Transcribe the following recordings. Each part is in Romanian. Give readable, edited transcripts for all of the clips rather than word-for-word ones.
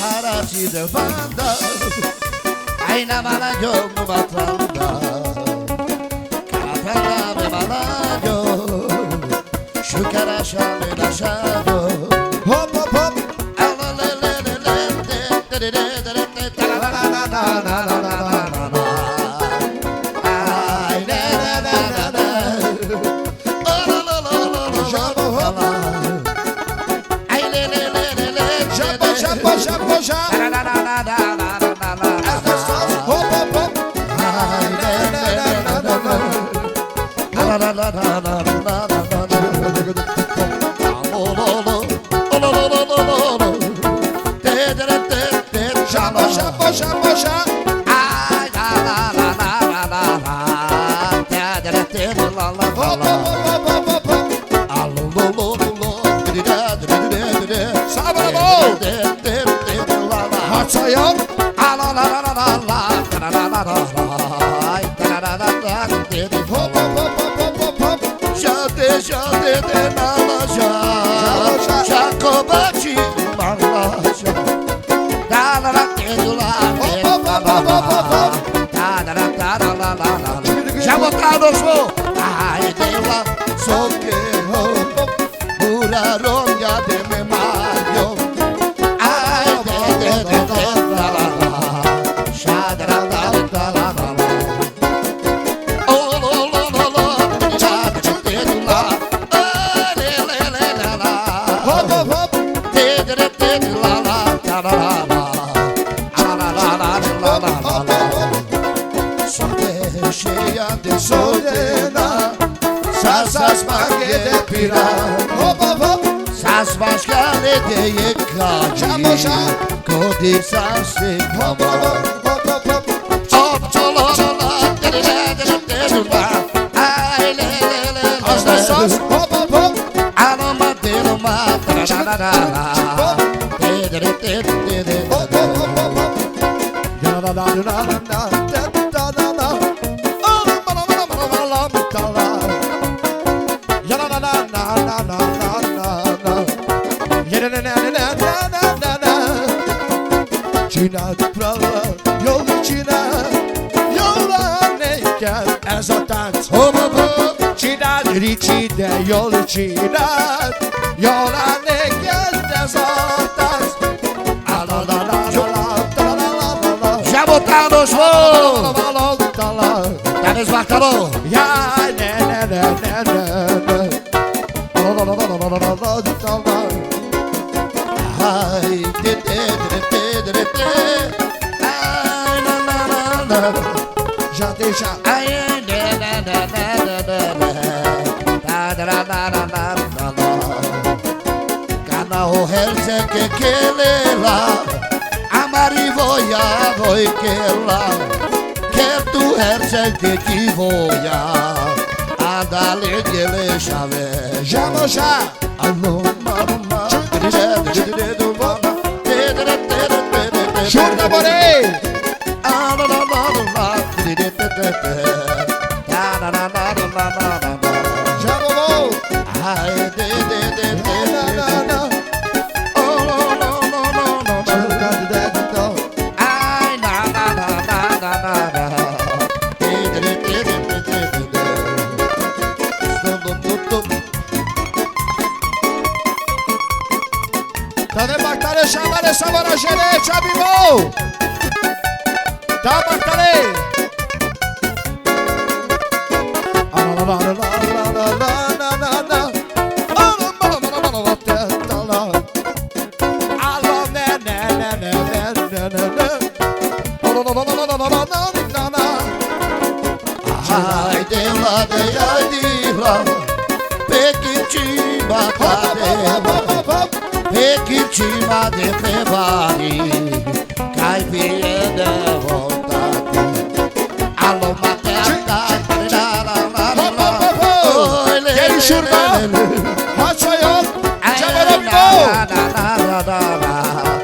Haraci del banda Ayna malayo mubatranda Karatanda me malayo Shukara shame nashado Hop hop hop. Boşa boşa. Hop hop hop. Boşa boşa boşa. Hop hop hop hop hop. Sabır bol. Hatayam. Hop hop hop hop hop hop. Jade jade de nalaja Jacobaci malaja Da da da tedula Da da da da la la la Já botaram o Ai dela soquejo Buraronha de me maio Ai de la la la Sha da da da la la la Oh lo lo lo lo Jade tedula Hop hop hop. Tedula la la la la Cheia de solena Sas maghe de pira Hop hop hop. Sas mașcale de iecaci Codița se cama Hop hop hop. Ai le le le Asta sos. Hop hop hop. Anoma de numa Hop hop hop hop. Ya la la la la la. Cina prava, yol içine, yola ne gel ezotan. Hop hop hop Cina içinde, yol içine, yola ne gel ezotan. La la la la la la la. Já botaram os voos Tá desmarcado Ya ne ne ne ne ne. La la la la la la la la. Ai de Ai na na na na Já deixa. Ai de da Kana o herce ke kelela Amari voja voi kela Ke tu herce ke ti voja A da legele šave Já moja. Alo mama Şurada borey. Já vovô. Tane baktare şamare sabara jere çabimo. Ta baktare. La la la la la la la la. Ai de la de ai de la Pe chicima ta de Pe chicima de pe bani Cai fie de voltate Alo mateata Gel şuradan. Haça yok. Çabuk ol.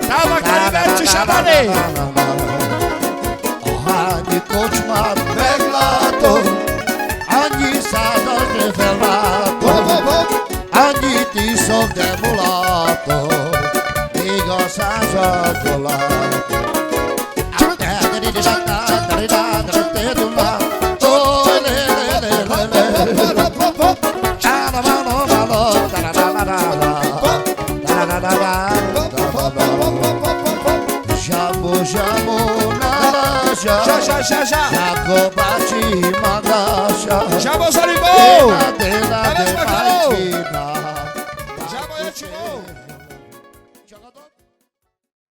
Ta baktare ver çişamare. Ani kočma peglato Ani sada trefelato Ani ti sok de mulato Igo nossa chocolate. Jamu naranja, Jacobate magacha, Jambo Saribou! Beleza, Beleza, Bacalhau! Martina. Jambo Yatimou!